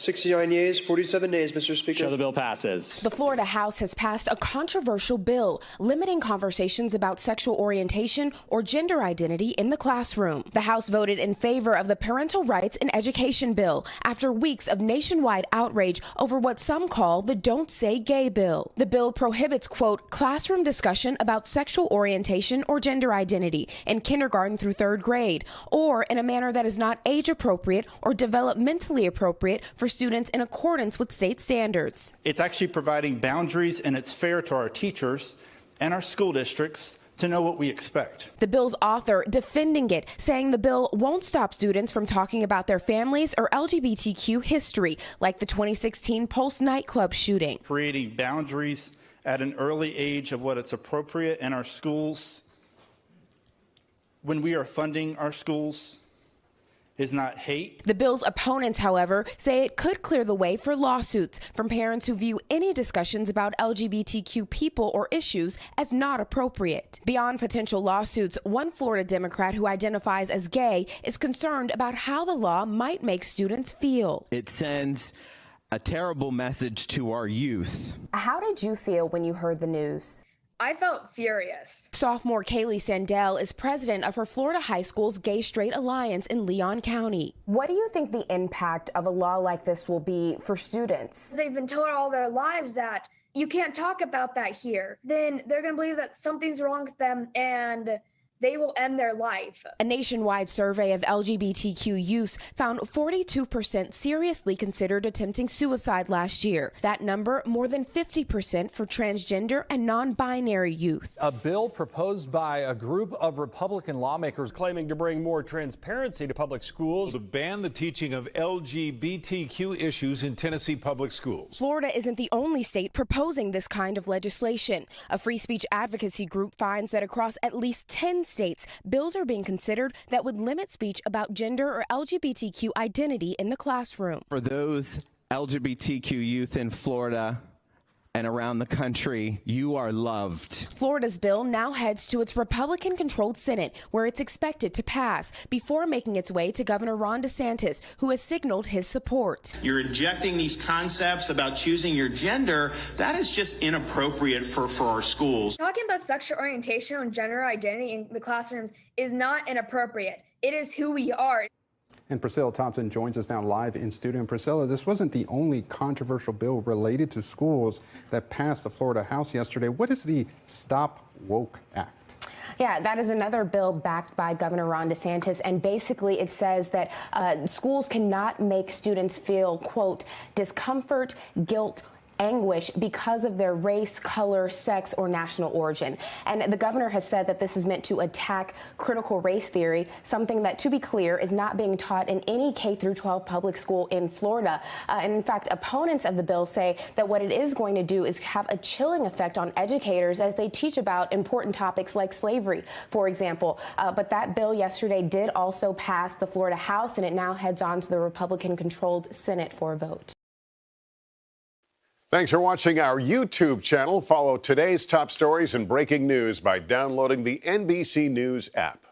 69 yeas, 47 nays, Mr. Speaker. Show the bill passes. The Florida House has passed a controversial bill limiting conversations about sexual orientation or gender identity in the classroom. The House voted in favor of the Parental Rights in Education bill after weeks of nationwide outrage over what some call the Don't Say Gay bill. The bill prohibits, quote, classroom discussion about sexual orientation or gender identity in kindergarten through third grade, or in a manner that is not age appropriate or developmentally appropriate for students in accordance with state standards. It's actually providing boundaries, and it's fair to our teachers and our school districts to know what we expect. The bill's author defending it, saying the bill won't stop students from talking about their families or LGBTQ history, like the 2016 Pulse nightclub shooting. Creating boundaries at an early age of what is appropriate in our schools when we are funding our schools is not hate. The bill's opponents, however, say it could clear the way for lawsuits from parents who view any discussions about LGBTQ people or issues as not appropriate. Beyond potential lawsuits, one Florida Democrat who identifies as gay is concerned about how the law might make students feel. It sends a terrible message to our youth. How did you feel when you heard the news? I felt furious. Sophomore Kaylee Sandell is president of her Florida high school's Gay Straight Alliance in Leon County. What do you think the impact of a law like this will be for students? They've been told all their lives that you can't talk about that here. Then they're going to believe that something's wrong with them and they will end their life. A nationwide survey of LGBTQ youth found 42% seriously considered attempting suicide last year. That number more than 50% for transgender and non-binary youth. A bill proposed by a group of Republican lawmakers claiming to bring more transparency to public schools. To ban the teaching of LGBTQ issues in Tennessee public schools. Florida isn't the only state proposing this kind of legislation. A free speech advocacy group finds that across at least 10 states, bills are being considered that would limit speech about gender or LGBTQ identity in the classroom. For those LGBTQ youth in Florida and around the country, you are loved. Florida's bill now heads to its Republican-controlled Senate, where it's expected to pass before making its way to Governor Ron DeSantis, who has signaled his support. You're injecting these concepts about choosing your gender. That is just inappropriate for our schools. Talking about sexual orientation and gender identity in the classrooms is not inappropriate. It is who we are. And Priscilla Thompson joins us now live in studio. And Priscilla, this wasn't the only controversial bill related to schools that passed the Florida House yesterday. What is the Stop Woke Act? Yeah, that is another bill backed by Governor Ron DeSantis, and basically it says that schools cannot make students feel, quote, discomfort, guilt, anguish because of their race, color, sex, or national origin. And the governor has said that this is meant to attack critical race theory, something that, to be clear, is not being taught in any K-12 public school in Florida. And in fact, opponents of the bill say that what it is going to do is have a chilling effect on educators as they teach about important topics like slavery, for example. But that bill yesterday did also pass the Florida House, and it now heads on to the Republican-controlled Senate for a vote. Thanks for watching our YouTube channel. Follow today's top stories and breaking news by downloading the NBC News app.